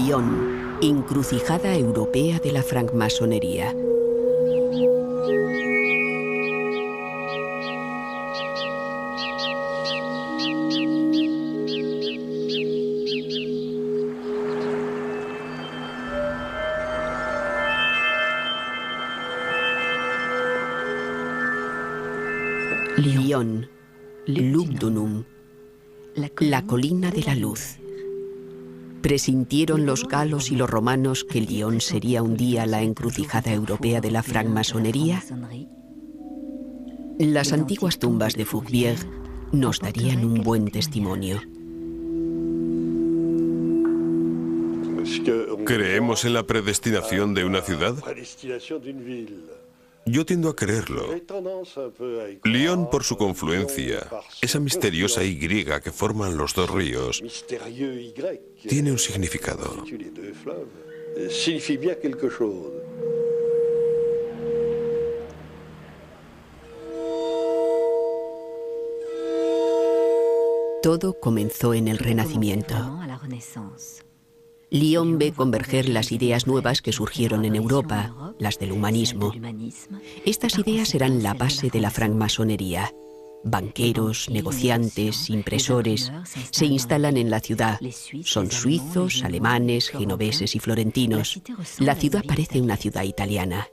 Lyon, encrucijada europea de la francmasonería. Lyon, Lugdunum, la colina de la luz. ¿Presintieron los galos y los romanos que Lyon sería un día la encrucijada europea de la francmasonería? Las antiguas tumbas de Fourvière nos darían un buen testimonio. ¿Creemos en la predestinación de una ciudad? Yo tiendo a creerlo. Lyon, por su confluencia, esa misteriosa Y que forman los dos ríos, tiene un significado. Todo comenzó en el Renacimiento. Lyon ve converger las ideas nuevas que surgieron en Europa, las del humanismo. Estas ideas eran la base de la francmasonería. Banqueros, negociantes, impresores se instalan en la ciudad. Son suizos, alemanes, genoveses y florentinos. La ciudad parece una ciudad italiana.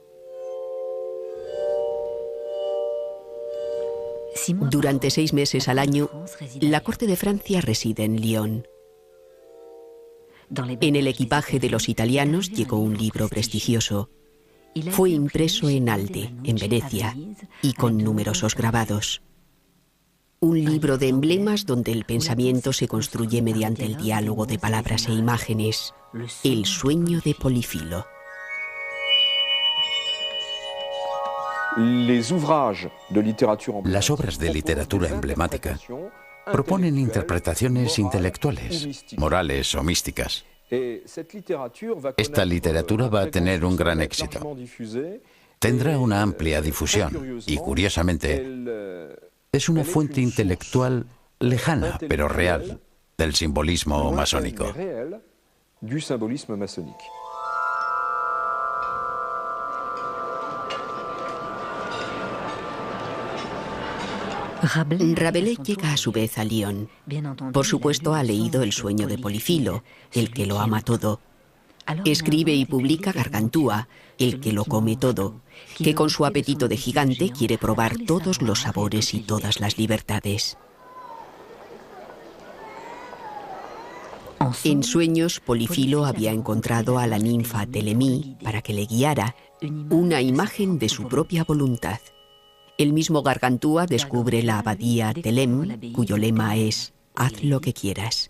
Durante 6 meses al año, la corte de Francia reside en Lyon. En el equipaje de los italianos llegó un libro prestigioso. Fue impreso en Alde, en Venecia, y con numerosos grabados. Un libro de emblemas donde el pensamiento se construye mediante el diálogo de palabras e imágenes. El sueño de Polifilo. Las obras de literatura emblemática proponen interpretaciones intelectuales, morales o místicas. Esta literatura va a tener un gran éxito. Tendrá una amplia difusión y, curiosamente, es una fuente intelectual lejana, pero real, del simbolismo masónico. Rabelais llega a su vez a Lyon. Por supuesto, ha leído El sueño de Polifilo, el que lo ama todo. Escribe y publica Gargantúa, el que lo come todo, que con su apetito de gigante quiere probar todos los sabores y todas las libertades. En sueños, Polifilo había encontrado a la ninfa Telemí para que le guiara, una imagen de su propia voluntad. El mismo Gargantúa descubre la abadía Telem, cuyo lema es «Haz lo que quieras».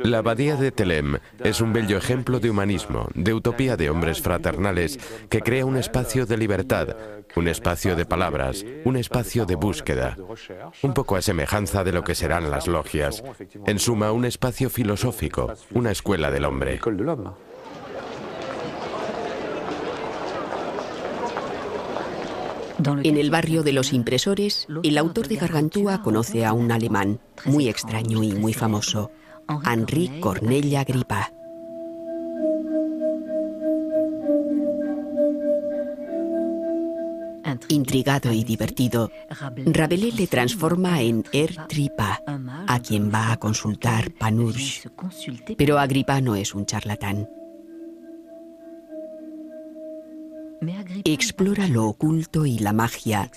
La abadía de Telem es un bello ejemplo de humanismo, de utopía de hombres fraternales, que crea un espacio de libertad, un espacio de palabras, un espacio de búsqueda, un poco a semejanza de lo que serán las logias. En suma, un espacio filosófico, una escuela del hombre. En el barrio de los impresores, el autor de Gargantúa conoce a un alemán muy extraño y muy famoso, Henri Corneille Agrippa. Intrigado y divertido, Rabelais le transforma en Trippa, a quien va a consultar Panurge. Pero Agrippa no es un charlatán. Explora lo oculto y la magia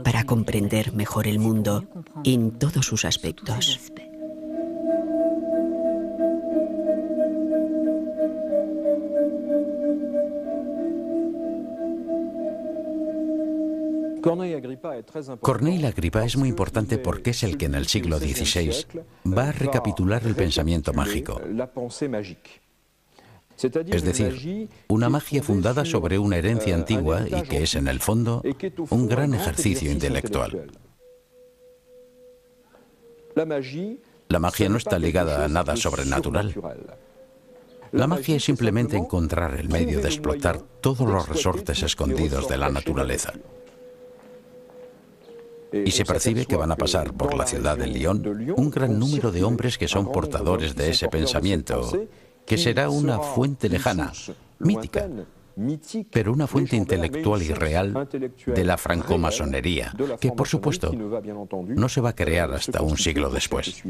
para comprender mejor el mundo en todos sus aspectos. Corneille Agrippa es muy importante porque es el que en el siglo XVI va a recapitular el pensamiento mágico. Es decir, una magia fundada sobre una herencia antigua y que es, en el fondo, un gran ejercicio intelectual. La magia no está ligada a nada sobrenatural. La magia es simplemente encontrar el medio de explotar todos los resortes escondidos de la naturaleza. Y se percibe que van a pasar por la ciudad de Lyon un gran número de hombres que son portadores de ese pensamiento, que será una fuente lejana, mítica, pero una fuente intelectual y real de la francomasonería, que por supuesto no se va a crear hasta un siglo después.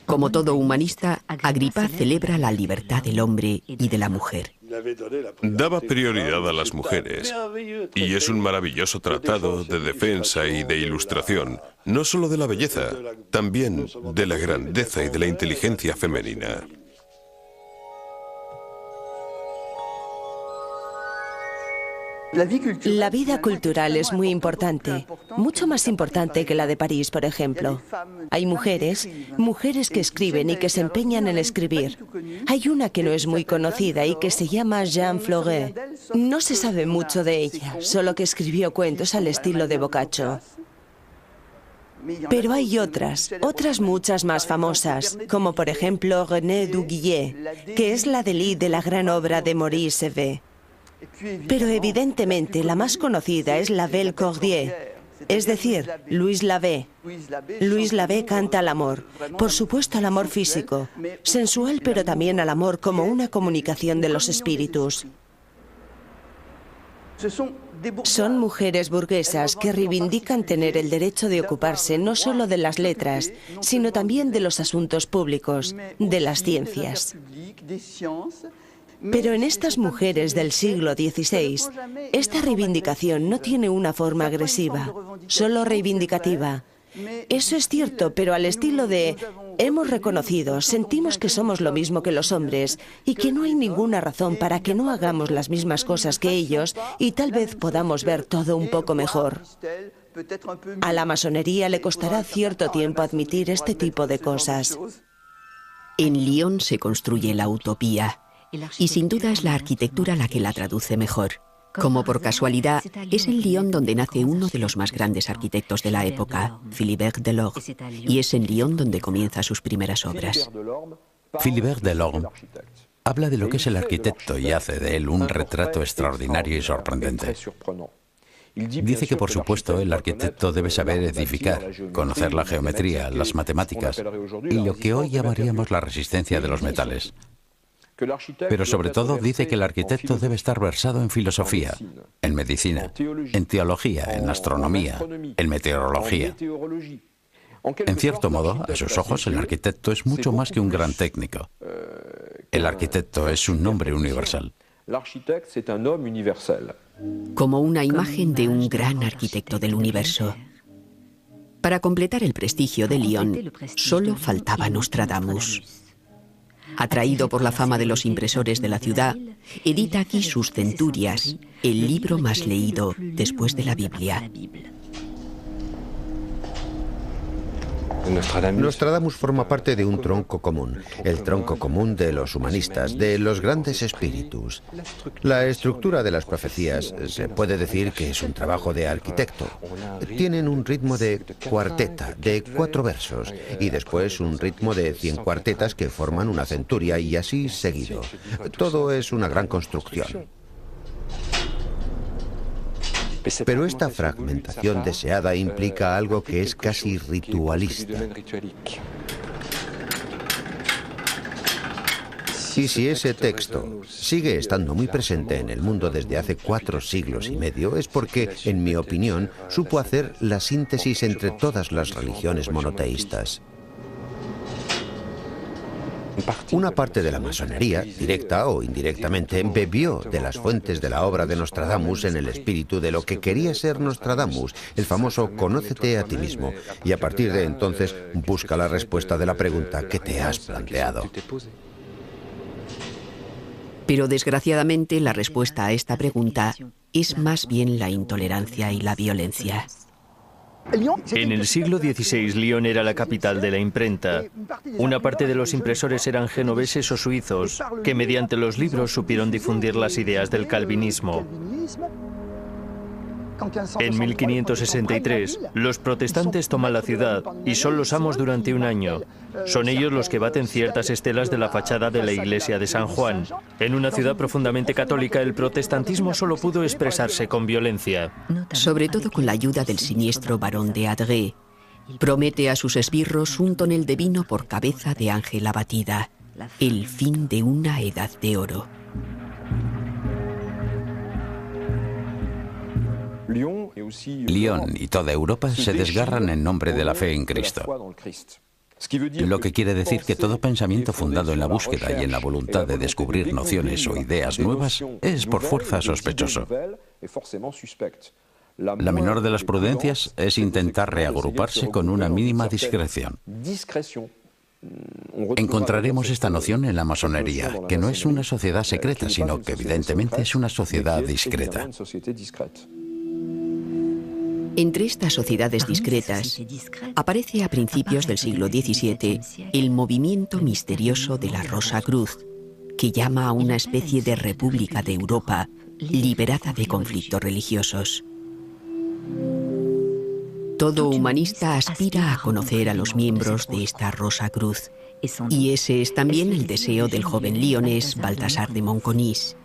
Como todo humanista, Agripa celebra la libertad del hombre y de la mujer. Daba prioridad a las mujeres, y es un maravilloso tratado de defensa y de ilustración, no solo de la belleza, también de la grandeza y de la inteligencia femenina. La vida cultural es muy importante, mucho más importante que la de París, por ejemplo. Hay mujeres que escriben y que se empeñan en escribir. Hay una que no es muy conocida y que se llama Jeanne Floré. No se sabe mucho de ella, solo que escribió cuentos al estilo de Boccaccio. Pero hay otras muchas más famosas, como por ejemplo Renée Duguillet, que es la Delí de la gran obra de Maurice Hebert. Pero evidentemente la más conocida es la Belle Cordier, es decir, Louise Lavée. Louise Lavée canta al amor, por supuesto al amor físico, sensual, pero también al amor como una comunicación de los espíritus. Son mujeres burguesas que reivindican tener el derecho de ocuparse no solo de las letras, sino también de los asuntos públicos, de las ciencias. Pero en estas mujeres del siglo XVI, esta reivindicación no tiene una forma agresiva, solo reivindicativa. Eso es cierto, pero al estilo de hemos reconocido, sentimos que somos lo mismo que los hombres y que no hay ninguna razón para que no hagamos las mismas cosas que ellos y tal vez podamos ver todo un poco mejor. A la masonería le costará cierto tiempo admitir este tipo de cosas. En Lyon se construye la utopía. Y sin duda es la arquitectura la que la traduce mejor. Como por casualidad, es en Lyon donde nace uno de los más grandes arquitectos de la época, Philibert Delorme, y es en Lyon donde comienza sus primeras obras. Philibert Delorme habla de lo que es el arquitecto y hace de él un retrato extraordinario y sorprendente. Dice que, por supuesto, el arquitecto debe saber edificar, conocer la geometría, las matemáticas y lo que hoy llamaríamos la resistencia de los metales. Pero sobre todo dice que el arquitecto debe estar versado en filosofía, en medicina, en teología, en astronomía, en meteorología. En cierto modo, a sus ojos, el arquitecto es mucho más que un gran técnico. El arquitecto es un nombre universal. Como una imagen de un gran arquitecto del universo. Para completar el prestigio de Lyon, solo faltaba Nostradamus. Atraído por la fama de los impresores de la ciudad, edita aquí sus Centurias, el libro más leído después de la Biblia. Nostradamus forma parte de un tronco común, el tronco común de los humanistas, de los grandes espíritus. La estructura de las profecías se puede decir que es un trabajo de arquitecto. Tienen un ritmo de cuarteta, de 4 versos, y después un ritmo de 100 cuartetas que forman una centuria y así seguido. Todo es una gran construcción. Pero esta fragmentación deseada implica algo que es casi ritualista. Y si ese texto sigue estando muy presente en el mundo desde hace 4 siglos y medio, es porque, en mi opinión, supo hacer la síntesis entre todas las religiones monoteístas. Una parte de la masonería, directa o indirectamente, bebió de las fuentes de la obra de Nostradamus en el espíritu de lo que quería ser Nostradamus, el famoso «Conócete a ti mismo», y a partir de entonces busca la respuesta de la pregunta que te has planteado. Pero desgraciadamente la respuesta a esta pregunta es más bien la intolerancia y la violencia. En el siglo XVI, Lyon era la capital de la imprenta. Una parte de los impresores eran genoveses o suizos, que mediante los libros supieron difundir las ideas del calvinismo. En 1563, los protestantes toman la ciudad y son los amos durante un año. Son ellos los que baten ciertas estelas de la fachada de la iglesia de San Juan. En una ciudad profundamente católica, el protestantismo solo pudo expresarse con violencia. Sobre todo con la ayuda del siniestro barón de Adré. Promete a sus esbirros un tonel de vino por cabeza de ángel abatida. El fin de una edad de oro. Lyon y toda Europa se desgarran en nombre de la fe en Cristo. Lo que quiere decir que todo pensamiento fundado en la búsqueda y en la voluntad de descubrir nociones o ideas nuevas es por fuerza sospechoso. La menor de las prudencias es intentar reagruparse con una mínima discreción. Encontraremos esta noción en la masonería, que no es una sociedad secreta, sino que evidentemente es una sociedad discreta. Entre estas sociedades discretas, aparece a principios del siglo XVII el movimiento misterioso de la Rosa Cruz, que llama a una especie de república de Europa liberada de conflictos religiosos. Todo humanista aspira a conocer a los miembros de esta Rosa Cruz, y ese es también el deseo del joven lionés Baltasar de Monconis.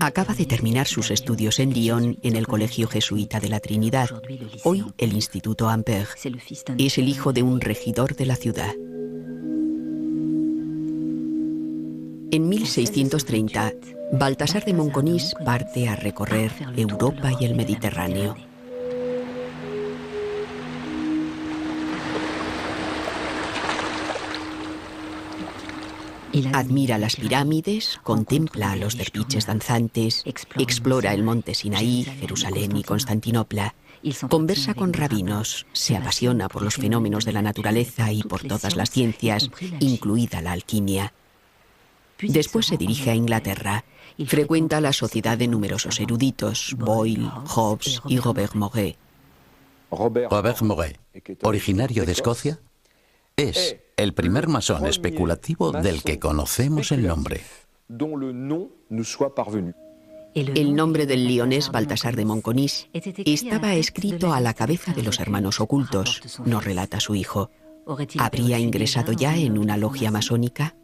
Acaba de terminar sus estudios en Lyon en el Colegio Jesuita de la Trinidad, hoy el Instituto Ampère. Es el hijo de un regidor de la ciudad. En 1630, Baltasar de Monconis parte a recorrer Europa y el Mediterráneo. Admira las pirámides, contempla a los derviches danzantes, explora el monte Sinaí, Jerusalén y Constantinopla, conversa con rabinos, se apasiona por los fenómenos de la naturaleza y por todas las ciencias, incluida la alquimia. Después se dirige a Inglaterra, frecuenta la sociedad de numerosos eruditos, Boyle, Hobbes y Robert Moret. Robert Moret, originario de Escocia, es el primer masón especulativo del que conocemos el nombre. El nombre del lionés Baltasar de Monconis estaba escrito a la cabeza de los hermanos ocultos, nos relata su hijo. ¿Habría ingresado ya en una logia masónica?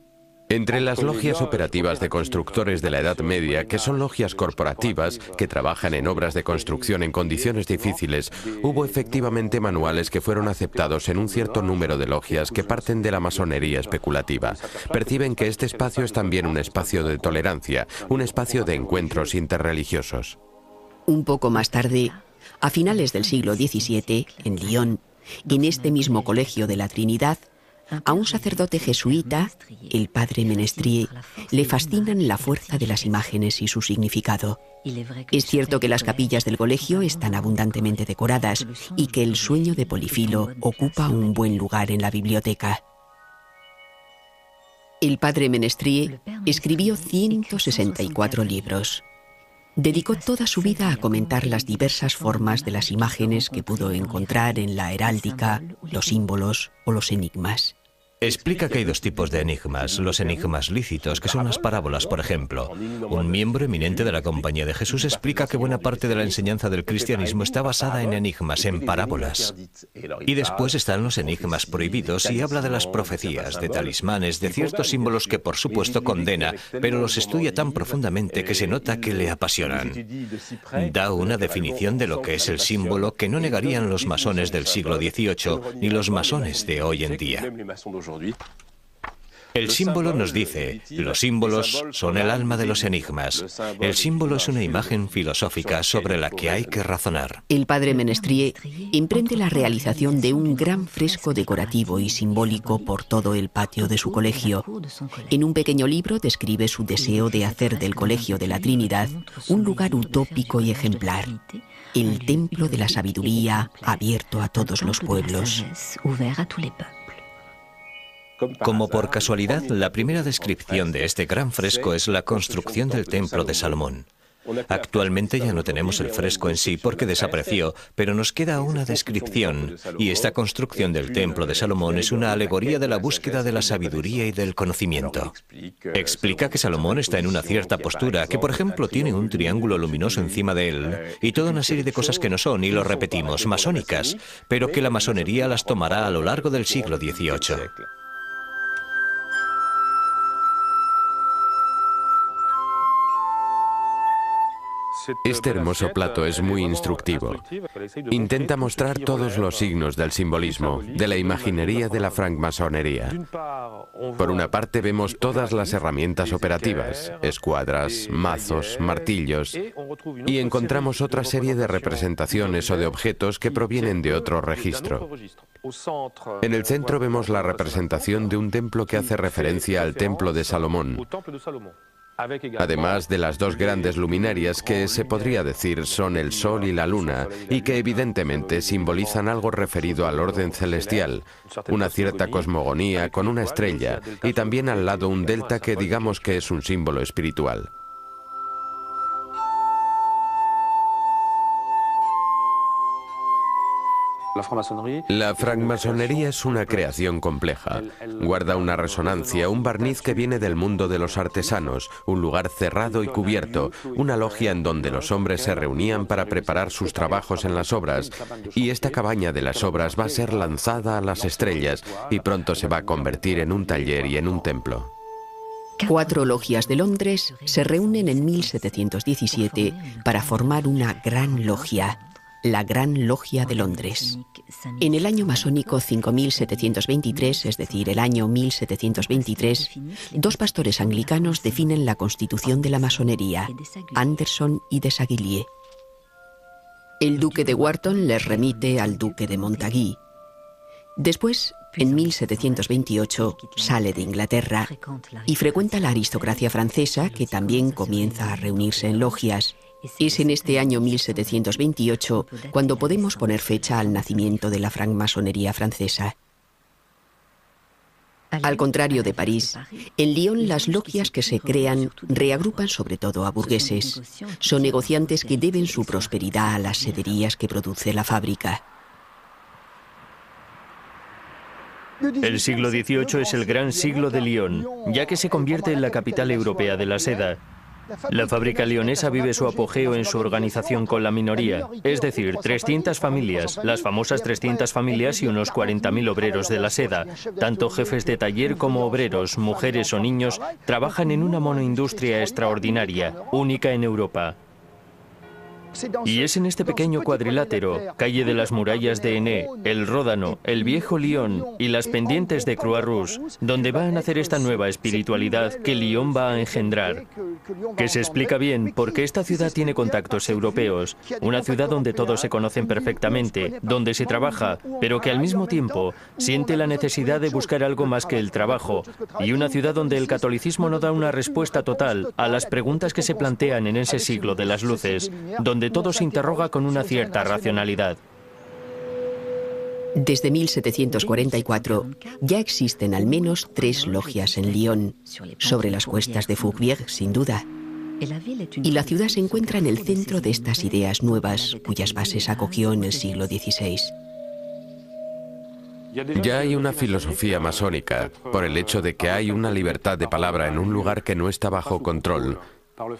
Entre las logias operativas de constructores de la Edad Media, que son logias corporativas que trabajan en obras de construcción en condiciones difíciles, hubo efectivamente manuales que fueron aceptados en un cierto número de logias que parten de la masonería especulativa. Perciben que este espacio es también un espacio de tolerancia, un espacio de encuentros interreligiosos. Un poco más tarde, a finales del siglo XVII, en Lyon, en este mismo colegio de la Trinidad, a un sacerdote jesuita, el padre Menestrier, le fascinan la fuerza de las imágenes y su significado. Es cierto que las capillas del colegio están abundantemente decoradas y que el sueño de Polifilo ocupa un buen lugar en la biblioteca. El padre Menestrier escribió 164 libros. Dedicó toda su vida a comentar las diversas formas de las imágenes que pudo encontrar en la heráldica, los símbolos o los enigmas. Explica que hay dos tipos de enigmas, los enigmas lícitos, que son las parábolas, por ejemplo. Un miembro eminente de la Compañía de Jesús explica que buena parte de la enseñanza del cristianismo está basada en enigmas, en parábolas. Y después están los enigmas prohibidos y habla de las profecías, de talismanes, de ciertos símbolos que por supuesto condena, pero los estudia tan profundamente que se nota que le apasionan. Da una definición de lo que es el símbolo que no negarían los masones del siglo XVIII ni los masones de hoy en día. El símbolo nos dice, los símbolos son el alma de los enigmas. El símbolo es una imagen filosófica sobre la que hay que razonar. El padre Menestrier emprende la realización de un gran fresco decorativo y simbólico por todo el patio de su colegio. En un pequeño libro describe su deseo de hacer del Colegio de la Trinidad un lugar utópico y ejemplar, el templo de la sabiduría abierto a todos los pueblos. Como por casualidad, la primera descripción de este gran fresco es la construcción del Templo de Salomón. Actualmente ya no tenemos el fresco en sí porque desapareció, pero nos queda una descripción, y esta construcción del Templo de Salomón es una alegoría de la búsqueda de la sabiduría y del conocimiento. Explica que Salomón está en una cierta postura, que por ejemplo tiene un triángulo luminoso encima de él, y toda una serie de cosas que no son, y lo repetimos, masónicas, pero que la masonería las tomará a lo largo del siglo XVIII. Este hermoso plato es muy instructivo. Intenta mostrar todos los signos del simbolismo, de la imaginería de la francmasonería. Por una parte vemos todas las herramientas operativas, escuadras, mazos, martillos, y encontramos otra serie de representaciones o de objetos que provienen de otro registro. En el centro vemos la representación de un templo que hace referencia al Templo de Salomón, además de las dos grandes luminarias que se podría decir son el Sol y la Luna y que evidentemente simbolizan algo referido al orden celestial, una cierta cosmogonía con una estrella y también al lado un delta que digamos que es un símbolo espiritual. La francmasonería es una creación compleja. Guarda una resonancia, un barniz que viene del mundo de los artesanos, un lugar cerrado y cubierto, una logia en donde los hombres se reunían para preparar sus trabajos en las obras, y esta cabaña de las obras va a ser lanzada a las estrellas y pronto se va a convertir en un taller y en un templo. 4 logias de Londres se reúnen en 1717 para formar una gran logia, la Gran Logia de Londres. En el año masónico 5723, es decir, el año 1723, 2 pastores anglicanos definen la constitución de la masonería, Anderson y Desaguiliers. El duque de Wharton les remite al duque de Montagu. Después, en 1728, sale de Inglaterra y frecuenta la aristocracia francesa, que también comienza a reunirse en logias. Es en este año 1728 cuando podemos poner fecha al nacimiento de la francmasonería francesa. Al contrario de París, en Lyon las logias que se crean reagrupan sobre todo a burgueses. Son negociantes que deben su prosperidad a las sederías que produce la fábrica. El siglo XVIII es el gran siglo de Lyon, ya que se convierte en la capital europea de la seda. La fábrica leonesa vive su apogeo en su organización con la minoría, es decir, 300 familias, las famosas 300 familias y unos 40.000 obreros de la seda. Tanto jefes de taller como obreros, mujeres o niños, trabajan en una monoindustria extraordinaria, única en Europa. Y es en este pequeño cuadrilátero, calle de las murallas de Enné, el Ródano, el viejo Lyon y las pendientes de Croix-Rousse, donde va a nacer esta nueva espiritualidad que Lyon va a engendrar. Que se explica bien porque esta ciudad tiene contactos europeos, una ciudad donde todos se conocen perfectamente, donde se trabaja, pero que al mismo tiempo siente la necesidad de buscar algo más que el trabajo, y una ciudad donde el catolicismo no da una respuesta total a las preguntas que se plantean en ese siglo de las luces, donde todo se interroga con una cierta racionalidad. Desde 1744 ya existen al menos 3 logias en Lyon, sobre las cuestas de Fourvière, sin duda. Y la ciudad se encuentra en el centro de estas ideas nuevas, cuyas bases acogió en el siglo XVI. Ya hay una filosofía masónica, por el hecho de que hay una libertad de palabra en un lugar que no está bajo control,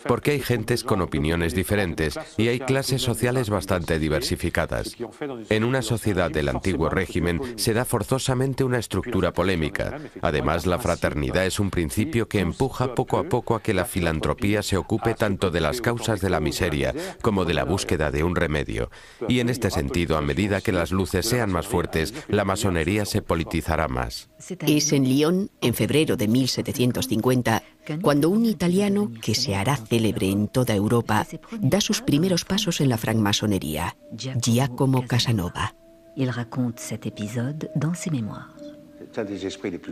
porque hay gentes con opiniones diferentes y hay clases sociales bastante diversificadas. En una sociedad del antiguo régimen se da forzosamente una estructura polémica. Además, la fraternidad es un principio que empuja poco a poco a que la filantropía se ocupe tanto de las causas de la miseria como de la búsqueda de un remedio. Y en este sentido, a medida que las luces sean más fuertes, la masonería se politizará más. Es en Lyon, en febrero de 1750, cuando un italiano que se hará célebre en toda Europa da sus primeros pasos en la francmasonería, Giacomo Casanova.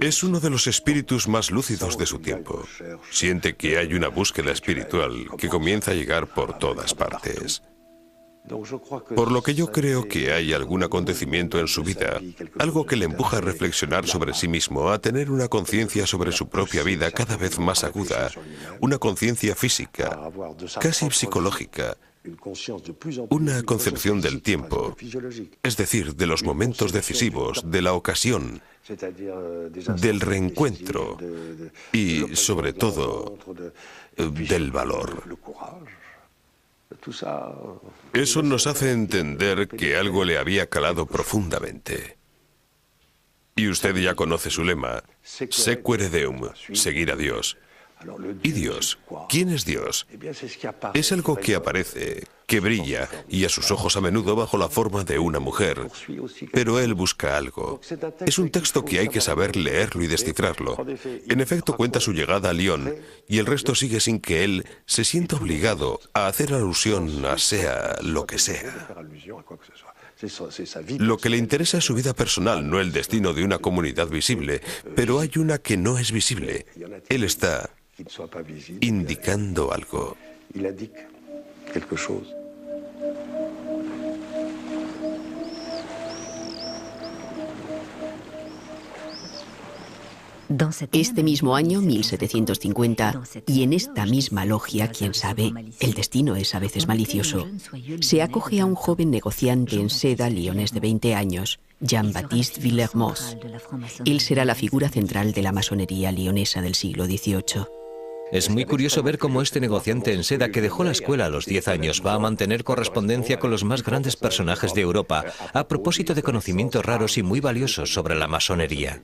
Es uno de los espíritus más lúcidos de su tiempo. Siente que hay una búsqueda espiritual que comienza a llegar por todas partes. Por lo que yo creo que hay algún acontecimiento en su vida, algo que le empuja a reflexionar sobre sí mismo, a tener una conciencia sobre su propia vida cada vez más aguda, una conciencia física, casi psicológica, una concepción del tiempo, es decir, de los momentos decisivos, de la ocasión, del reencuentro y, sobre todo, del valor. Eso nos hace entender que algo le había calado profundamente. Y usted ya conoce su lema, Sequere Deum, seguir a Dios. ¿Y Dios? ¿Quién es Dios? Es algo que aparece, que brilla, y a sus ojos a menudo bajo la forma de una mujer. Pero Él busca algo. Es un texto que hay que saber leerlo y descifrarlo. En efecto, cuenta su llegada a Lyon, y el resto sigue sin que Él se sienta obligado a hacer alusión a sea lo que sea. Lo que le interesa es su vida personal, no el destino de una comunidad visible, pero hay una que no es visible. Él está indicando algo. Este mismo año, 1750, y en esta misma logia, quién sabe, el destino es a veces malicioso, se acoge a un joven negociante en seda lionés de 20 años, Jean-Baptiste Villermoz. Él será la figura central de la masonería lionesa del siglo XVIII. Es muy curioso ver cómo este negociante en seda que dejó la escuela a los 10 años va a mantener correspondencia con los más grandes personajes de Europa a propósito de conocimientos raros y muy valiosos sobre la masonería.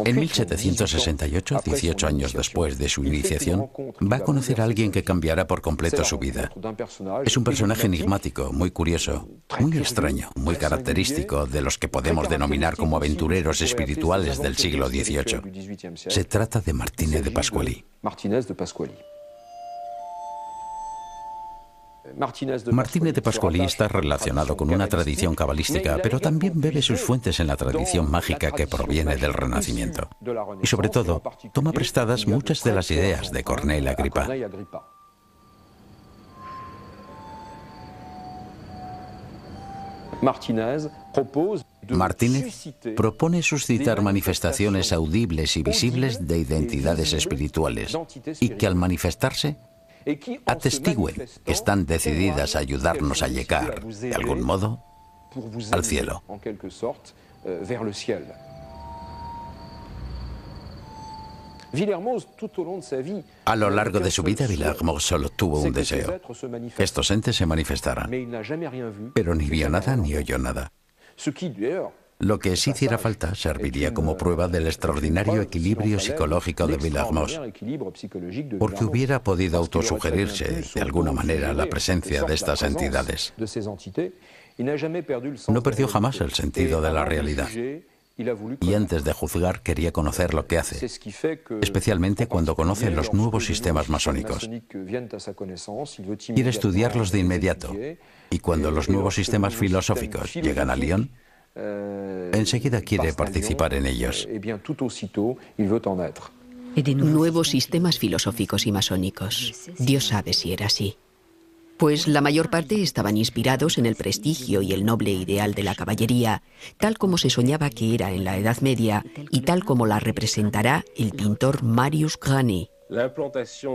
En 1768, 18 años después de su iniciación, va a conocer a alguien que cambiará por completo su vida. Es un personaje enigmático, muy curioso, muy extraño, muy característico de los que podemos denominar como aventureros espirituales del siglo XVIII. Se trata de Martínez de Pasqually. Martínez de Pasqually está relacionado con una tradición cabalística, pero también bebe sus fuentes en la tradición mágica que proviene del Renacimiento. Y sobre todo, toma prestadas muchas de las ideas de Corneille Agrippa. Martínez propone suscitar manifestaciones audibles y visibles de identidades espirituales y que al manifestarse atestiguen que están decididas a ayudarnos a llegar, de algún modo, al cielo. A lo largo de su vida, Villermoz solo tuvo un deseo: que estos entes se manifestaran. Pero ni vio nada ni oyó nada. Lo que sí hiciera falta serviría como prueba del extraordinario equilibrio psicológico de Villermoz, porque hubiera podido autosugerirse de alguna manera la presencia de estas entidades. No perdió jamás el sentido de la realidad, y antes de juzgar quería conocer lo que hace, especialmente cuando conoce los nuevos sistemas masónicos. Quiere estudiarlos de inmediato, y cuando los nuevos sistemas filosóficos llegan a Lyon, enseguida quiere participar en ellos. Nuevos sistemas filosóficos y masónicos. Dios sabe si era así. Pues la mayor parte estaban inspirados en el prestigio y el noble ideal de la caballería, tal como se soñaba que era en la Edad Media y tal como la representará el pintor Marius Granet.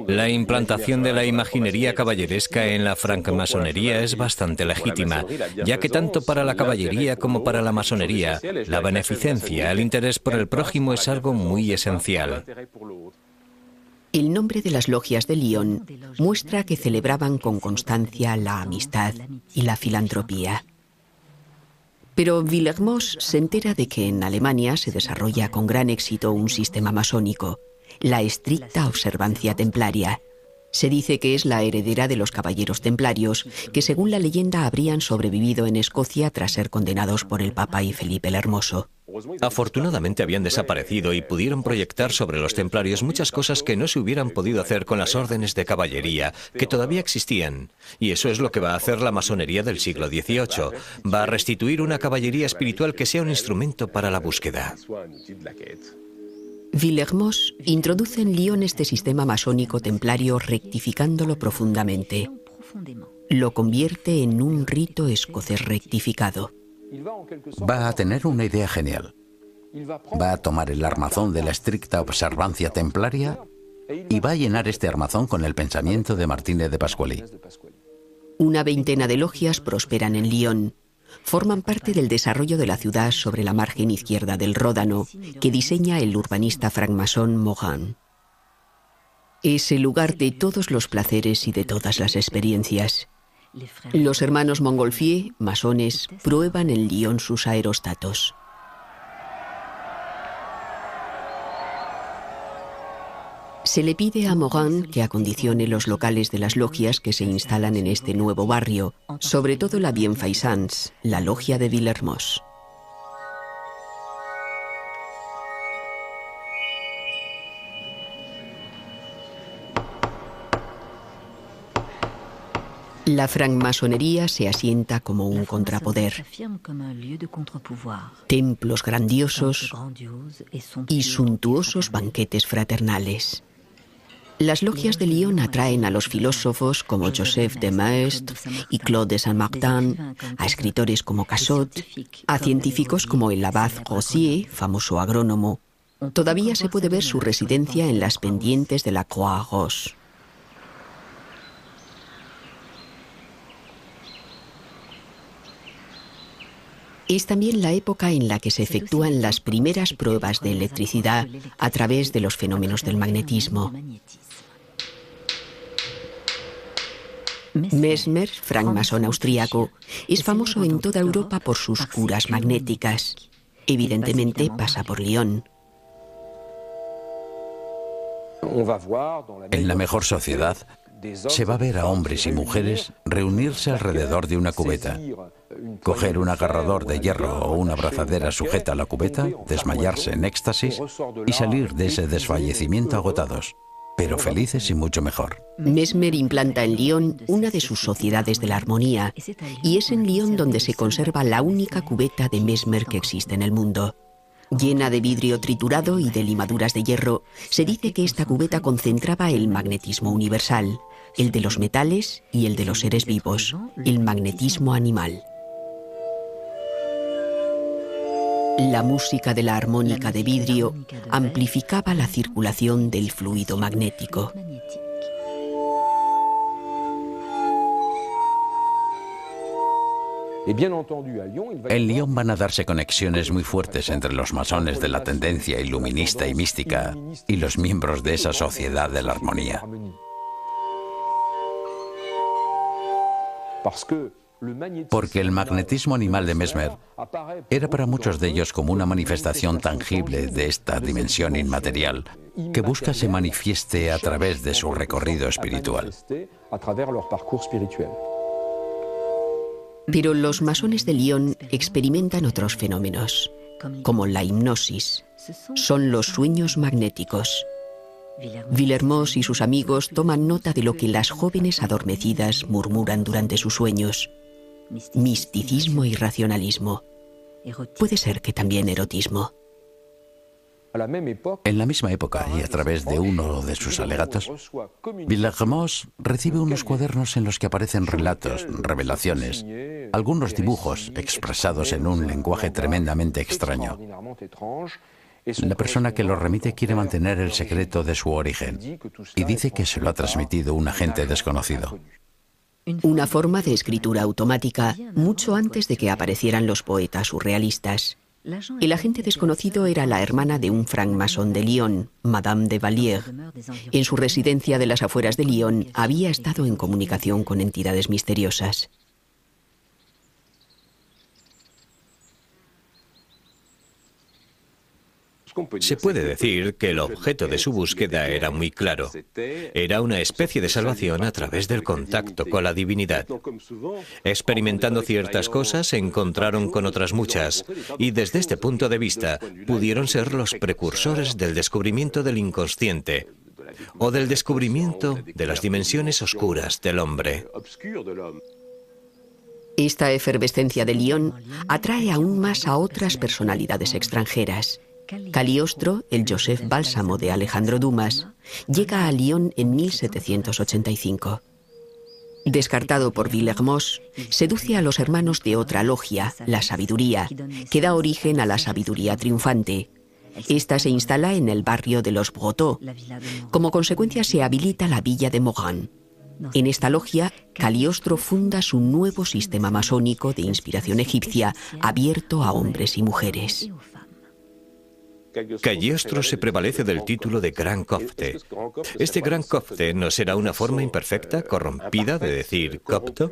La implantación de la imaginería caballeresca en la francmasonería es bastante legítima, ya que tanto para la caballería como para la masonería, la beneficencia, el interés por el prójimo es algo muy esencial. El nombre de las logias de Lyon muestra que celebraban con constancia la amistad y la filantropía. Pero Villermoz se entera de que en Alemania se desarrolla con gran éxito un sistema masónico, la estricta observancia templaria. Se dice que es la heredera de los caballeros templarios, que según la leyenda habrían sobrevivido en Escocia tras ser condenados por el Papa y Felipe el Hermoso. Afortunadamente habían desaparecido y pudieron proyectar sobre los templarios muchas cosas que no se hubieran podido hacer con las órdenes de caballería, que todavía existían. Y eso es lo que va a hacer la masonería del siglo XVIII. Va a restituir una caballería espiritual que sea un instrumento para la búsqueda. Villermoz introduce en Lyon este sistema masónico templario rectificándolo profundamente. Lo convierte en un rito escocés rectificado. Va a tener una idea genial. Va a tomar el armazón de la estricta observancia templaria y va a llenar este armazón con el pensamiento de Martínez de Pasqually. Una veintena de logias prosperan en Lyon. Forman parte del desarrollo de la ciudad sobre la margen izquierda del Ródano, que diseña el urbanista francmasón Morin. Es el lugar de todos los placeres y de todas las experiencias. Los hermanos Montgolfier, masones, prueban en Lyon sus aerostatos. Se le pide a Morin que acondicione los locales de las logias que se instalan en este nuevo barrio, sobre todo la Bienfaisance, la logia de Villermoz. La francmasonería se asienta como un contrapoder. Templos grandiosos y suntuosos banquetes fraternales. Las logias de Lyon atraen a los filósofos como Joseph de Maistre y Claude de Saint-Martin, a escritores como Cassot, a científicos como el abad Rosier, famoso agrónomo. Todavía se puede ver su residencia en las pendientes de la Croix-Rousse. Es también la época en la que se efectúan las primeras pruebas de electricidad a través de los fenómenos del magnetismo. Mesmer, francmasón austríaco, es famoso en toda Europa por sus curas magnéticas. Evidentemente pasa por Lyon. En la mejor sociedad se va a ver a hombres y mujeres reunirse alrededor de una cubeta, coger un agarrador de hierro o una abrazadera sujeta a la cubeta, desmayarse en éxtasis y salir de ese desfallecimiento agotados, pero felices y mucho mejor. Mesmer implanta en Lyon una de sus sociedades de la armonía, y es en Lyon donde se conserva la única cubeta de Mesmer que existe en el mundo. Llena de vidrio triturado y de limaduras de hierro, se dice que esta cubeta concentraba el magnetismo universal, el de los metales y el de los seres vivos, el magnetismo animal. La música de la armónica de vidrio amplificaba la circulación del fluido magnético. En Lyon van a darse conexiones muy fuertes entre los masones de la tendencia iluminista y mística y los miembros de esa sociedad de la armonía. Porque el magnetismo animal de Mesmer era para muchos de ellos como una manifestación tangible de esta dimensión inmaterial que busca se manifieste a través de su recorrido espiritual. Pero los masones de Lyon experimentan otros fenómenos, como la hipnosis. Son los sueños magnéticos. Villermoz y sus amigos toman nota de lo que las jóvenes adormecidas murmuran durante sus sueños. Misticismo y racionalismo. Puede ser que también erotismo. En la misma época, y a través de uno de sus alegatos, Villermoz recibe unos cuadernos en los que aparecen relatos, revelaciones, algunos dibujos expresados en un lenguaje tremendamente extraño. La persona que lo remite quiere mantener el secreto de su origen y dice que se lo ha transmitido un agente desconocido. Una forma de escritura automática mucho antes de que aparecieran los poetas surrealistas. El agente desconocido era la hermana de un francmasón de Lyon, Madame de Vallière. En su residencia de las afueras de Lyon había estado en comunicación con entidades misteriosas. Se puede decir que el objeto de su búsqueda era muy claro. Era una especie de salvación a través del contacto con la divinidad. Experimentando ciertas cosas, se encontraron con otras muchas, y desde este punto de vista pudieron ser los precursores del descubrimiento del inconsciente, o del descubrimiento de las dimensiones oscuras del hombre. Esta efervescencia de Lyon atrae aún más a otras personalidades extranjeras. Cagliostro, el Joseph Bálsamo de Alejandro Dumas, llega a Lyon en 1785. Descartado por Villermoz, seduce a los hermanos de otra logia, la Sabiduría, que da origen a la Sabiduría Triunfante. Esta se instala en el barrio de los Brotteaux. Como consecuencia se habilita la villa de Morane. En esta logia, Cagliostro funda su nuevo sistema masónico de inspiración egipcia, abierto a hombres y mujeres. Cagliostro se prevalece del título de Gran Copte. Este Gran Copte no será una forma imperfecta, corrompida de decir copto,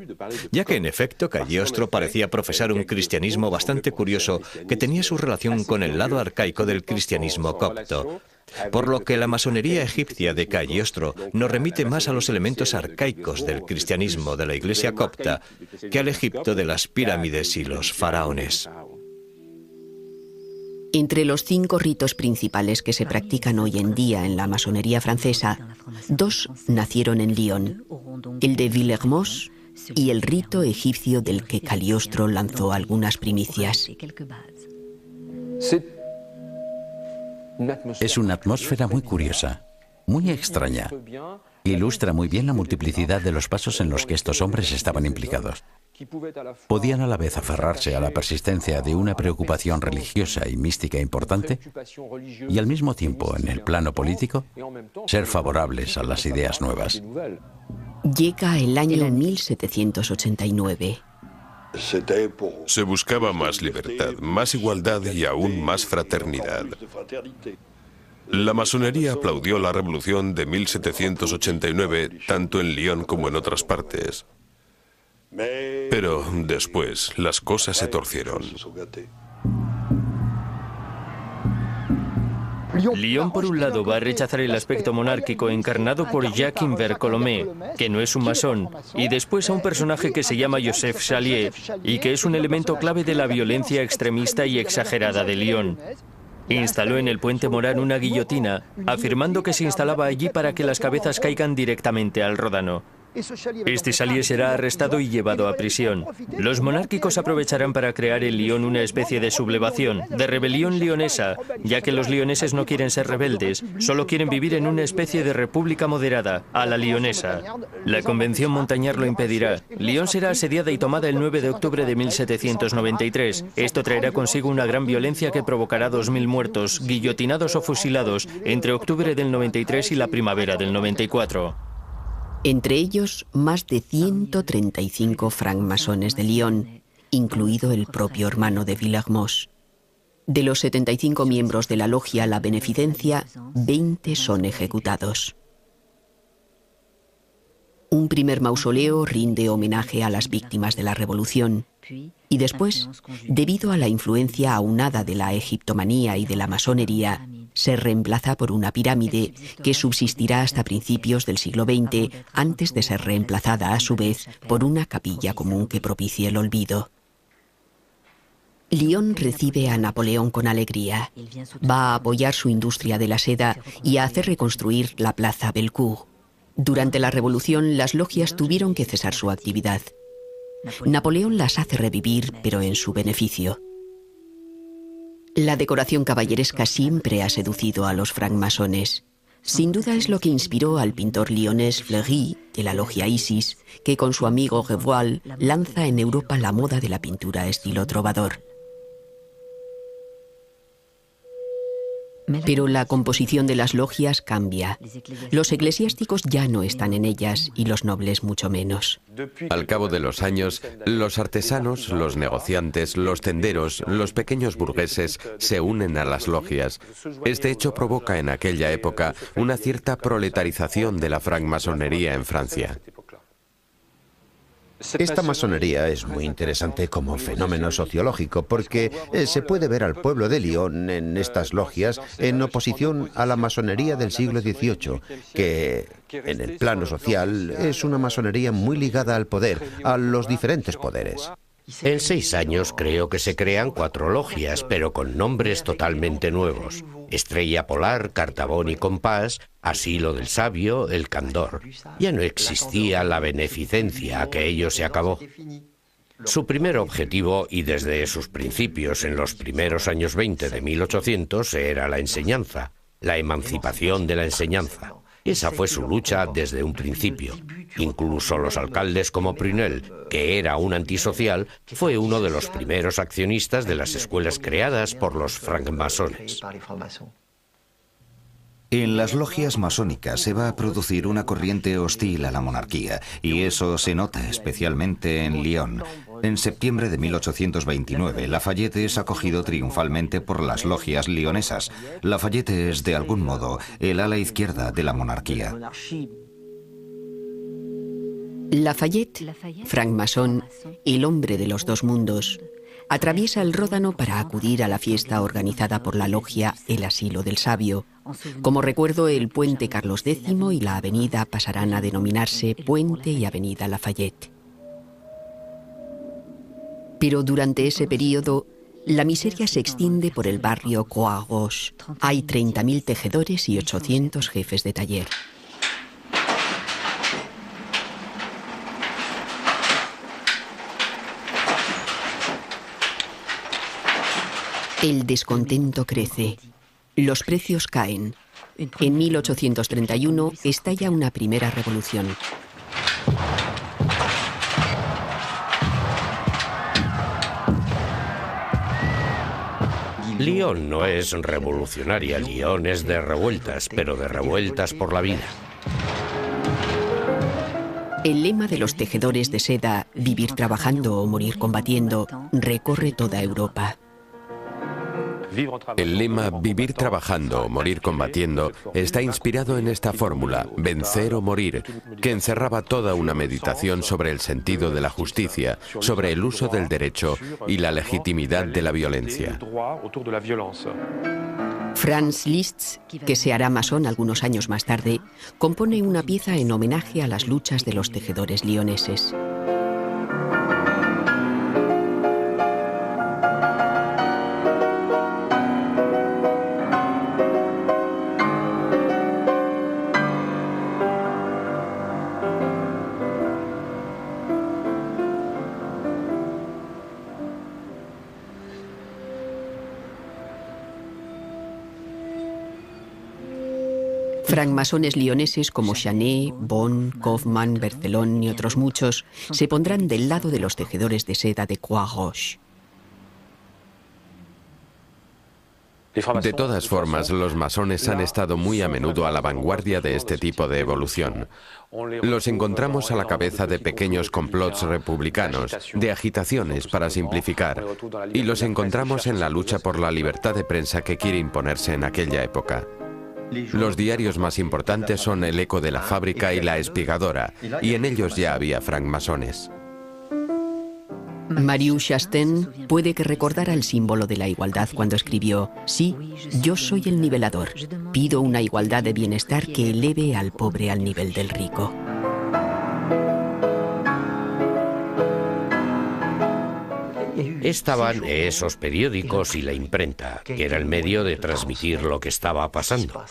ya que en efecto Cagliostro parecía profesar un cristianismo bastante curioso que tenía su relación con el lado arcaico del cristianismo copto. Por lo que la masonería egipcia de Cagliostro nos remite más a los elementos arcaicos del cristianismo de la iglesia copta que al Egipto de las pirámides y los faraones. Entre los 5 ritos principales que se practican hoy en día en la masonería francesa, 2 nacieron en Lyon, el de Villermoz y el rito egipcio del que Cagliostro lanzó algunas primicias. Es una atmósfera muy curiosa, muy extraña. Ilustra muy bien la multiplicidad de los pasos en los que estos hombres estaban implicados. Podían a la vez aferrarse a la persistencia de una preocupación religiosa y mística importante y al mismo tiempo, en el plano político, ser favorables a las ideas nuevas. Llega el año 1789. Se buscaba más libertad, más igualdad y aún más fraternidad. La masonería aplaudió la revolución de 1789 tanto en Lyon como en otras partes. Pero después las cosas se torcieron. Lyon, por un lado, va a rechazar el aspecto monárquico encarnado por Jacques-Invert Colomé, que no es un masón, y después a un personaje que se llama Joseph Chalier, y que es un elemento clave de la violencia extremista y exagerada de Lyon. Instaló en el puente Morane una guillotina, afirmando que se instalaba allí para que las cabezas caigan directamente al Ródano. Este Chalier será arrestado y llevado a prisión. Los monárquicos aprovecharán para crear en Lyon una especie de sublevación, de rebelión lionesa, ya que los lioneses no quieren ser rebeldes, solo quieren vivir en una especie de república moderada, a la lionesa. La Convención Montañar lo impedirá. Lyon será asediada y tomada el 9 de octubre de 1793. Esto traerá consigo una gran violencia que provocará 2000 muertos, guillotinados o fusilados, entre octubre del 93 y la primavera del 94. Entre ellos, más de 135 francmasones de Lyon, incluido el propio hermano de Villermoz. De los 75 miembros de la logia La Beneficencia, 20 son ejecutados. Un primer mausoleo rinde homenaje a las víctimas de la revolución. Y después, debido a la influencia aunada de la egiptomanía y de la masonería, se reemplaza por una pirámide que subsistirá hasta principios del siglo XX, antes de ser reemplazada a su vez por una capilla común que propicie el olvido. Lyon recibe a Napoleón con alegría. Va a apoyar su industria de la seda y a hacer reconstruir la plaza Bellecour. Durante la revolución, las logias tuvieron que cesar su actividad. Napoleón las hace revivir, pero en su beneficio. La decoración caballeresca siempre ha seducido a los francmasones. Sin duda es lo que inspiró al pintor lyonés Fleury, de la logia Isis, que con su amigo Revoil lanza en Europa la moda de la pintura estilo trovador. Pero la composición de las logias cambia. Los eclesiásticos ya no están en ellas y los nobles mucho menos. Al cabo de los años, los artesanos, los negociantes, los tenderos, los pequeños burgueses se unen a las logias. Este hecho provoca en aquella época una cierta proletarización de la francmasonería en Francia. Esta masonería es muy interesante como fenómeno sociológico porque se puede ver al pueblo de Lyon en estas logias en oposición a la masonería del siglo XVIII, que en el plano social es una masonería muy ligada al poder, a los diferentes poderes. En 6 años creo que se crean 4 logias, pero con nombres totalmente nuevos. Estrella Polar, Cartabón y Compás, Asilo del Sabio, El Candor. Ya no existía la beneficencia, aquello se acabó. Su primer objetivo, y desde sus principios en los primeros años 20 de 1800, era la enseñanza, la emancipación de la enseñanza. Esa fue su lucha desde un principio. Incluso los alcaldes como Prunelle, que era un antisocial, fue uno de los primeros accionistas de las escuelas creadas por los francmasones. En las logias masónicas se va a producir una corriente hostil a la monarquía, y eso se nota especialmente en Lyon. En septiembre de 1829, Lafayette es acogido triunfalmente por las logias lionesas. Lafayette es, de algún modo, el ala izquierda de la monarquía. Lafayette, francmasón, el hombre de los dos mundos, atraviesa el Ródano para acudir a la fiesta organizada por la logia El Asilo del Sabio. Como recuerdo, el puente Carlos X y la avenida pasarán a denominarse Puente y Avenida Lafayette. Pero durante ese periodo, la miseria se extiende por el barrio Croix Rouge. Hay 30.000 tejedores y 800 jefes de taller. El descontento crece. Los precios caen. En 1831 estalla una primera revolución. Lyon no es revolucionaria, Lyon es de revueltas, pero de revueltas por la vida. El lema de los tejedores de seda, vivir trabajando o morir combatiendo, recorre toda Europa. El lema vivir trabajando o morir combatiendo está inspirado en esta fórmula, vencer o morir, que encerraba toda una meditación sobre el sentido de la justicia, sobre el uso del derecho y la legitimidad de la violencia. Franz Liszt, que se hará masón algunos años más tarde, compone una pieza en homenaje a las luchas de los tejedores lioneses. Francmasones lioneses como Chanet, Bon, Kaufmann, Berthelon y otros muchos se pondrán del lado de los tejedores de seda de Croix Rouge. De todas formas, los masones han estado muy a menudo a la vanguardia de este tipo de evolución. Los encontramos a la cabeza de pequeños complots republicanos, de agitaciones para simplificar, y los encontramos en la lucha por la libertad de prensa que quiere imponerse en aquella época. Los diarios más importantes son El Eco de la Fábrica y La Espigadora, y en ellos ya había francmasones. Marius Chastain puede que recordara el símbolo de la igualdad cuando escribió: sí, yo soy el nivelador, pido una igualdad de bienestar que eleve al pobre al nivel del rico. Estaban esos periódicos y la imprenta, que era el medio de transmitir lo que estaba pasando.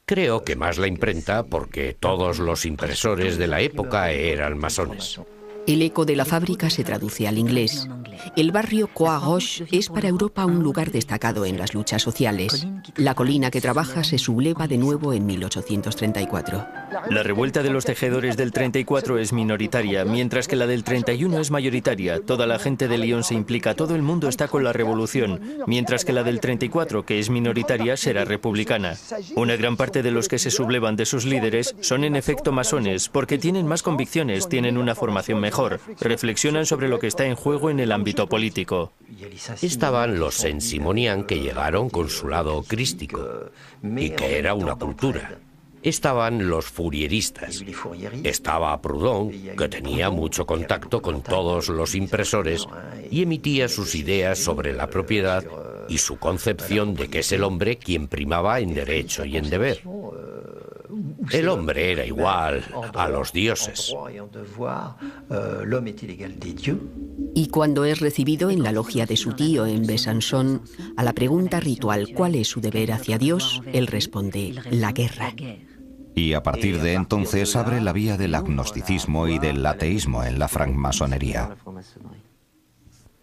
Creo que más la imprenta porque todos los impresores de la época eran masones. El Eco de la Fábrica se traduce al inglés. El barrio Croix Rouge es para Europa un lugar destacado en las luchas sociales. La colina que trabaja se subleva de nuevo en 1834. La revuelta de los tejedores del 34 es minoritaria, mientras que la del 31 es mayoritaria. Toda la gente de Lyon se implica, todo el mundo está con la revolución, mientras que la del 34, que es minoritaria, será republicana. Una gran parte de los que se sublevan de sus líderes son en efecto masones, porque tienen más convicciones, tienen una formación mejor, reflexionan sobre lo que está en juego en el ámbito político. Estaban los Saint-Simonian, que llegaron con su lado crístico, y que era una cultura. Estaban los Fourieristas. Estaba Proudhon, que tenía mucho contacto con todos los impresores y emitía sus ideas sobre la propiedad y su concepción de que es el hombre quien primaba en derecho y en deber. El hombre era igual a los dioses. Y cuando es recibido en la logia de su tío en Besançon, a la pregunta ritual ¿cuál es su deber hacia Dios?, él responde: la guerra. Y a partir de entonces abre la vía del agnosticismo y del ateísmo en la francmasonería.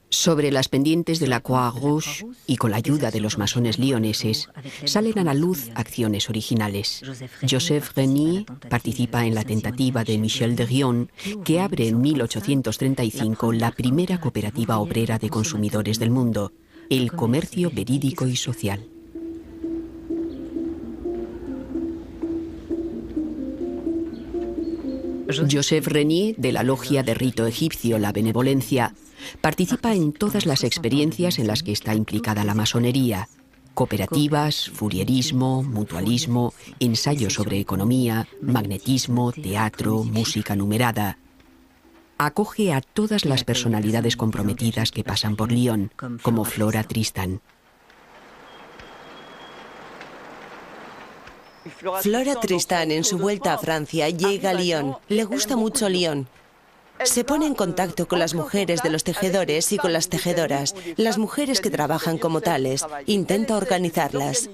Sobre las pendientes de la Croix-Rouge y con la ayuda de los masones lioneses, salen a la luz acciones originales. Joseph Régnier participa en la tentativa de Michel de Rion, que abre en 1835 la primera cooperativa obrera de consumidores del mundo, el Comercio Verídico y Social. Joseph Régnier, de la logia de rito egipcio La Benevolencia, participa en todas las experiencias en las que está implicada la masonería: cooperativas, fourierismo, mutualismo, ensayos sobre economía, magnetismo, teatro, música numerada. Acoge a todas las personalidades comprometidas que pasan por Lyon, como Flora Tristan. Flora Tristan, en su vuelta a Francia, llega a Lyon. Le gusta mucho Lyon. Se pone en contacto con las mujeres de los tejedores y con las tejedoras, las mujeres que trabajan como tales. Intenta organizarlas.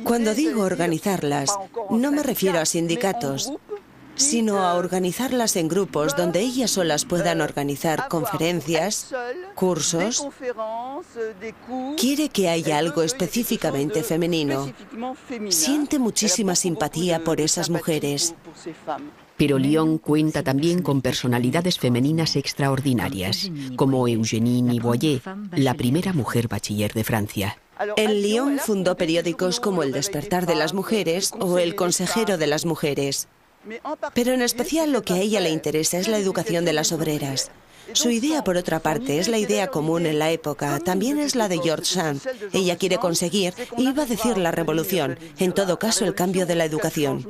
Cuando digo organizarlas, no me refiero a sindicatos, sino a organizarlas en grupos donde ellas solas puedan organizar conferencias, cursos. Quiere que haya algo específicamente femenino. Siente muchísima simpatía por esas mujeres. Pero Lyon cuenta también con personalidades femeninas extraordinarias, como Eugénie Niboyer, la primera mujer bachiller de Francia. En Lyon fundó periódicos como El Despertar de las Mujeres o El Consejero de las Mujeres. Pero en especial lo que a ella le interesa es la educación de las obreras. Su idea, por otra parte, es la idea común en la época, también es la de George Sand. Ella quiere conseguir, iba a decir la revolución, en todo caso el cambio de la educación.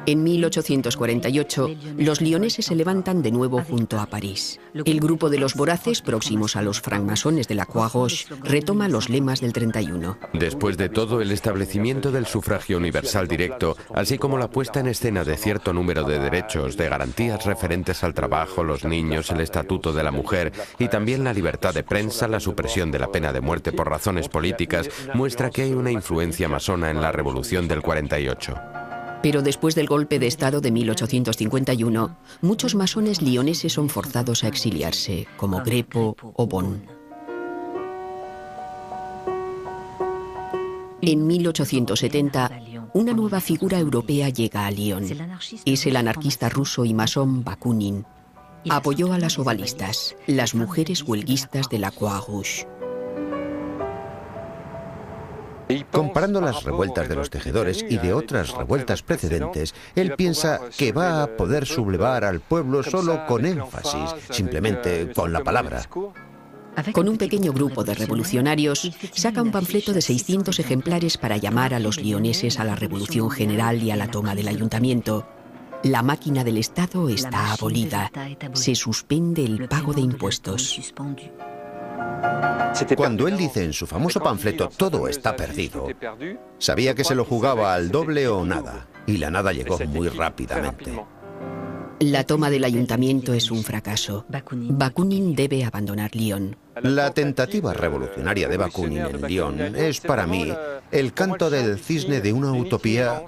En 1848, los lioneses se levantan de nuevo junto a París. El grupo de los voraces, próximos a los francmasones de la Croix-Rouge, retoma los lemas del 31. Después de todo, el establecimiento del sufragio universal directo, así como la puesta en escena de cierto número de derechos, de garantías referentes al trabajo, los niños, el estatuto de la mujer y también la libertad de prensa, la supresión de la pena de muerte por razones políticas, muestra que hay una influencia masona en la revolución del 48. Pero después del golpe de Estado de 1851, muchos masones lioneses son forzados a exiliarse, como Grepo o Bon. En 1870, una nueva figura europea llega a Lyon. Es el anarquista ruso y masón Bakunin. Apoyó a las ovalistas, las mujeres huelguistas de la Croix-Rouge. Comparando las revueltas de los tejedores y de otras revueltas precedentes, él piensa que va a poder sublevar al pueblo solo con énfasis, simplemente con la palabra. Con un pequeño grupo de revolucionarios, saca un panfleto de 600 ejemplares para llamar a los lioneses a la revolución general y a la toma del ayuntamiento. La máquina del Estado está abolida. Se suspende el pago de impuestos. Cuando él dice en su famoso panfleto "todo está perdido", sabía que se lo jugaba al doble o nada, y la nada llegó muy rápidamente. La toma del ayuntamiento es un fracaso. Bakunin debe abandonar Lyon. La tentativa revolucionaria de Bakunin en Lyon es para mí el canto del cisne de una utopía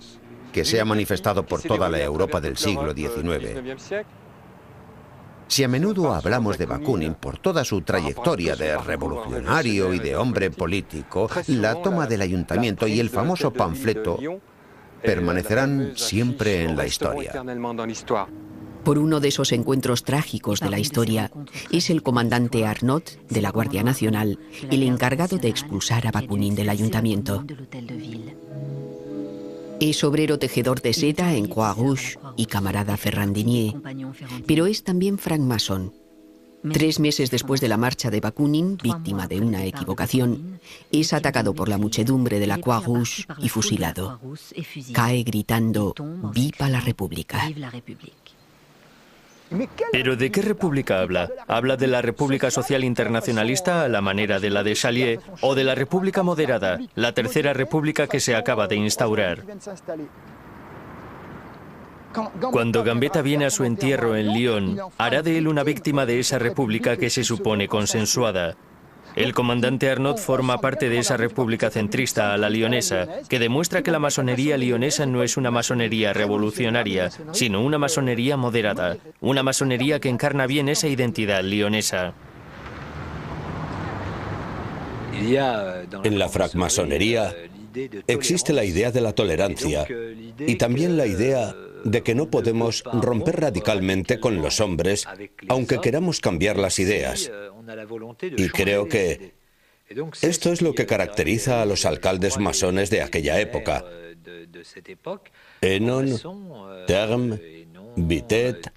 que se ha manifestado por toda la Europa del siglo XIX. Si a menudo hablamos de Bakunin por toda su trayectoria de revolucionario y de hombre político, la toma del ayuntamiento y el famoso panfleto permanecerán siempre en la historia. Por uno de esos encuentros trágicos de la historia, es el comandante Arnaud, de la Guardia Nacional, el encargado de expulsar a Bakunin del ayuntamiento. Es obrero tejedor de seda en Croix-Rouge y camarada Ferrandinier, pero es también francmasón. 3 meses después de la marcha de Bakunin, víctima de una equivocación, es atacado por la muchedumbre de la Croix-Rouge y fusilado. Cae gritando «Viva la República». ¿Pero de qué república habla? ¿Habla de la República Social Internacionalista a la manera de la de Chalier o de la República Moderada, la tercera república que se acaba de instaurar? Cuando Gambetta viene a su entierro en Lyon, hará de él una víctima de esa república que se supone consensuada. El comandante Arnaud forma parte de esa república centrista, la lionesa, que demuestra que la masonería lionesa no es una masonería revolucionaria, sino una masonería moderada, una masonería que encarna bien esa identidad lionesa. En la francmasonería existe la idea de la tolerancia y también la idea de que no podemos romper radicalmente con los hombres, aunque queramos cambiar las ideas. Y creo que esto es lo que caracteriza a los alcaldes masones de aquella época. Hénon, Termes, Vitet,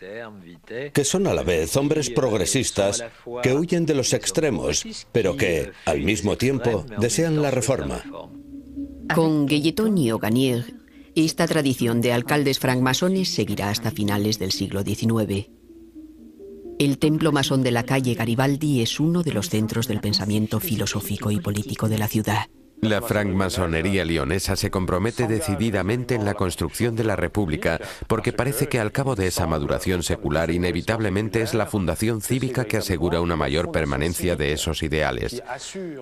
que son a la vez hombres progresistas que huyen de los extremos, pero que, al mismo tiempo, desean la reforma. Con Guelleton y Auganier, esta tradición de alcaldes francmasones seguirá hasta finales del siglo XIX. El templo masón de la calle Garibaldi es uno de los centros del pensamiento filosófico y político de la ciudad. La francmasonería lionesa se compromete decididamente en la construcción de la República porque parece que al cabo de esa maduración secular inevitablemente es la fundación cívica que asegura una mayor permanencia de esos ideales.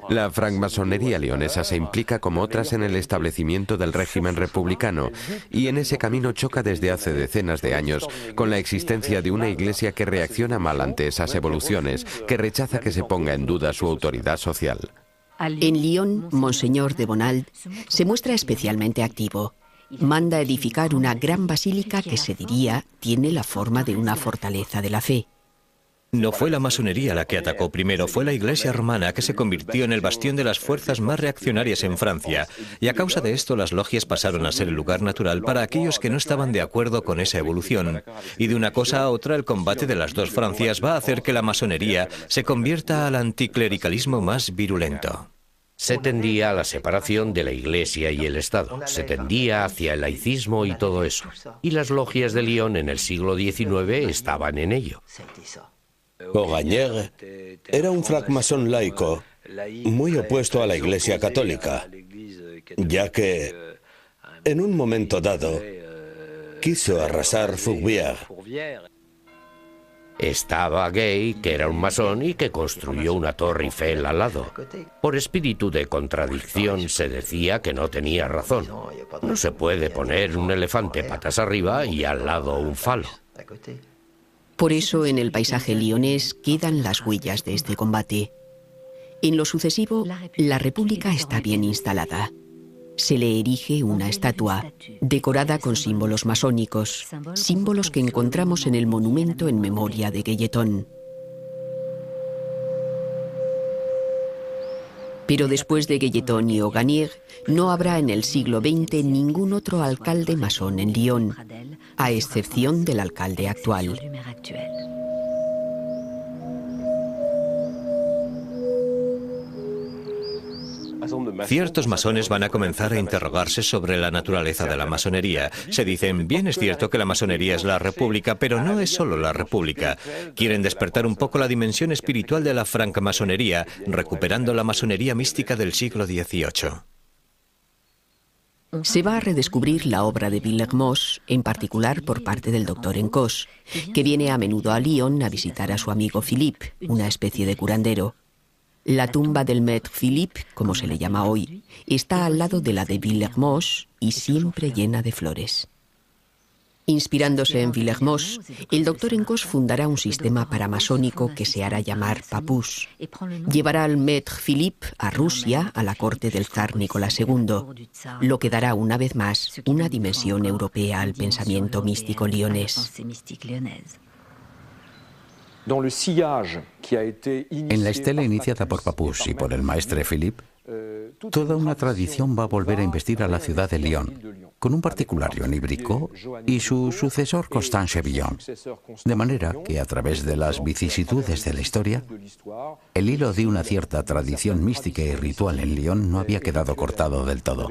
La francmasonería lionesa se implica como otras en el establecimiento del régimen republicano y en ese camino choca desde hace decenas de años con la existencia de una iglesia que reacciona mal ante esas evoluciones, que rechaza que se ponga en duda su autoridad social. En Lyon, Monseñor de Bonald se muestra especialmente activo. Manda edificar una gran basílica que se diría tiene la forma de una fortaleza de la fe. No fue la masonería la que atacó primero, fue la Iglesia romana que se convirtió en el bastión de las fuerzas más reaccionarias en Francia, y a causa de esto las logias pasaron a ser el lugar natural para aquellos que no estaban de acuerdo con esa evolución. Y de una cosa a otra el combate de las dos Francias va a hacer que la masonería se convierta al anticlericalismo más virulento. Se tendía a la separación de la Iglesia y el Estado, se tendía hacia el laicismo y todo eso. Y las logias de Lyon en el siglo XIX estaban en ello. Auganier era un francmasón laico, muy opuesto a la Iglesia católica, ya que, en un momento dado, quiso arrasar Fourvière. Estaba Gay, que era un masón y que construyó una torre Eiffel al lado. Por espíritu de contradicción se decía que no tenía razón. No se puede poner un elefante patas arriba y al lado un falo. Por eso en el paisaje lionés quedan las huellas de este combate. En lo sucesivo, la República está bien instalada. Se le erige una estatua, decorada con símbolos masónicos, símbolos que encontramos en el monumento en memoria de Guelleton. Pero después de Guelleton y Auganier, no habrá en el siglo XX ningún otro alcalde masón en Lyon, a excepción del alcalde actual. Ciertos masones van a comenzar a interrogarse sobre la naturaleza de la masonería. Se dicen, bien es cierto que la masonería es la república, pero no es solo la república. Quieren despertar un poco la dimensión espiritual de la francmasonería, recuperando la masonería mística del siglo XVIII. Se va a redescubrir la obra de Villermoz, en particular por parte del doctor Encausse, que viene a menudo a Lyon a visitar a su amigo Philippe, una especie de curandero. La tumba del Maître Philippe, como se le llama hoy, está al lado de la de Villermoz y siempre llena de flores. Inspirándose en Villermoz, el doctor Encausse fundará un sistema paramasónico que se hará llamar Papus. Llevará al Maître Philippe a Rusia, a la corte del zar Nicolás II, lo que dará una vez más una dimensión europea al pensamiento místico lionés. En la estela iniciada por Papus y por el maestre Philippe, toda una tradición va a volver a investir a la ciudad de Lyon, con un particular Joanny Bricot y su sucesor Constant Chevillon. De manera que a través de las vicisitudes de la historia, el hilo de una cierta tradición mística y ritual en Lyon no había quedado cortado del todo.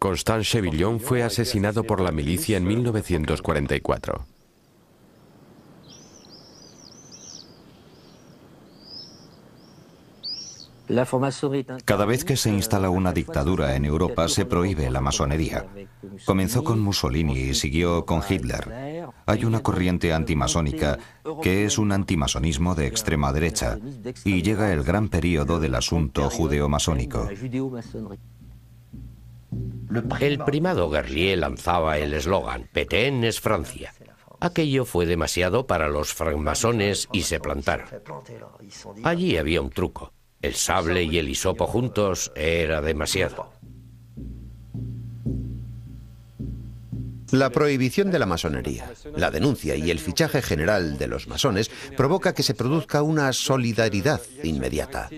Constant Chevillon fue asesinado por la milicia en 1944. Cada vez que se instala una dictadura en Europa se prohíbe la masonería. Comenzó con Mussolini y siguió con Hitler. Hay una corriente antimasónica que es un antimasonismo de extrema derecha, y llega el gran período del asunto judeo-masónico. El primado Guerlier lanzaba el eslogan «Pétain es Francia». Aquello fue demasiado para los francmasones y se plantaron. Allí había un truco. El sable y el hisopo juntos era demasiado. La prohibición de la masonería, la denuncia y el fichaje general de los masones provoca que se produzca una solidaridad inmediata.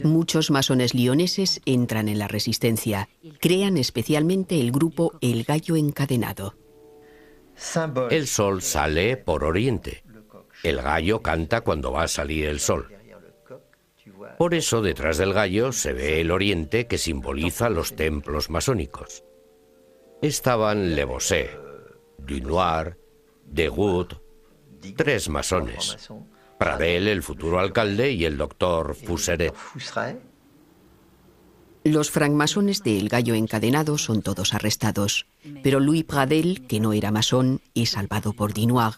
Muchos masones lioneses entran en la resistencia. Crean especialmente el grupo El Gallo Encadenado. El sol sale por oriente. El gallo canta cuando va a salir el sol. Por eso detrás del gallo se ve el oriente que simboliza los templos masónicos. Estaban Le Bosset, Dunoir, Degout, 3 masones, Pradel, el futuro alcalde, y el doctor Fousseret. Los francmasones de El Gallo Encadenado son todos arrestados, pero Louis Pradel, que no era masón, es salvado por Dunoir.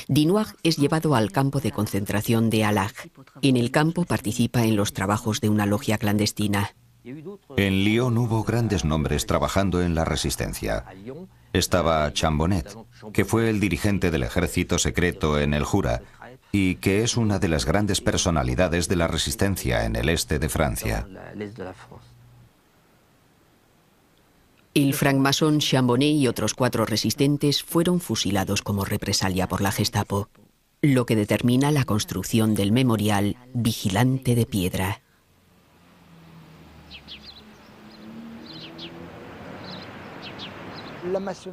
Dunoir es llevado al campo de concentración de Allach. En el campo participa en los trabajos de una logia clandestina. En Lyon hubo grandes nombres trabajando en la resistencia. Estaba Chambonnet, que fue el dirigente del ejército secreto en el Jura y que es una de las grandes personalidades de la resistencia en el este de Francia. El francmasón Chambonnet y otros 4 resistentes fueron fusilados como represalia por la Gestapo, lo que determina la construcción del memorial Vigilante de Piedra.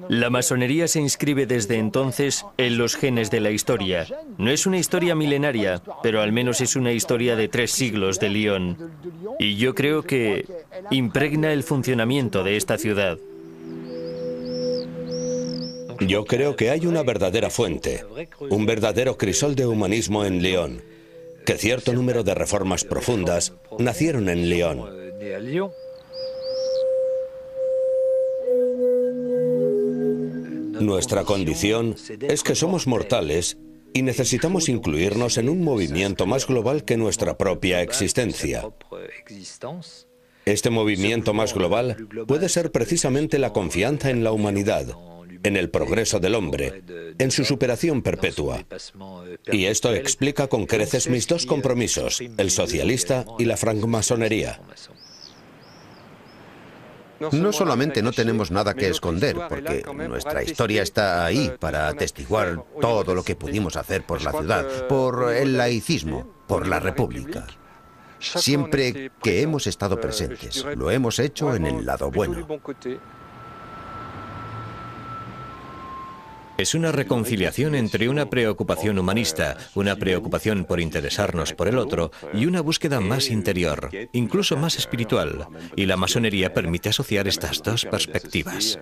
La masonería se inscribe desde entonces en los genes de la historia. No es una historia milenaria, pero al menos es una historia de 3 siglos de Lyon. Y yo creo que impregna el funcionamiento de esta ciudad. Yo creo que hay una verdadera fuente, un verdadero crisol de humanismo en Lyon, que cierto número de reformas profundas nacieron en Lyon. Nuestra condición es que somos mortales y necesitamos incluirnos en un movimiento más global que nuestra propia existencia. Este movimiento más global puede ser precisamente la confianza en la humanidad, en el progreso del hombre, en su superación perpetua. Y esto explica con creces mis 2 compromisos, el socialista y la francmasonería. No solamente no tenemos nada que esconder, porque nuestra historia está ahí para atestiguar todo lo que pudimos hacer por la ciudad, por el laicismo, por la república. Siempre que hemos estado presentes, lo hemos hecho en el lado bueno. Es una reconciliación entre una preocupación humanista, una preocupación por interesarnos por el otro y una búsqueda más interior, incluso más espiritual. Y la masonería permite asociar estas 2 perspectivas.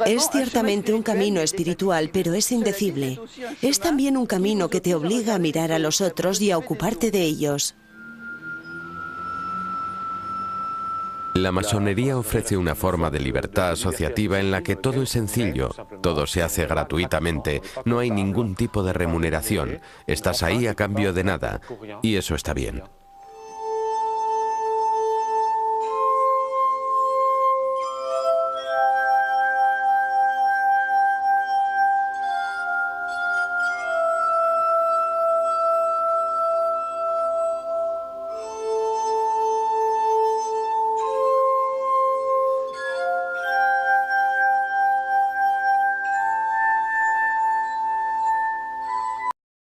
Es ciertamente un camino espiritual, pero es indecible. Es también un camino que te obliga a mirar a los otros y a ocuparte de ellos. La masonería ofrece una forma de libertad asociativa en la que todo es sencillo, todo se hace gratuitamente, no hay ningún tipo de remuneración, estás ahí a cambio de nada, y eso está bien.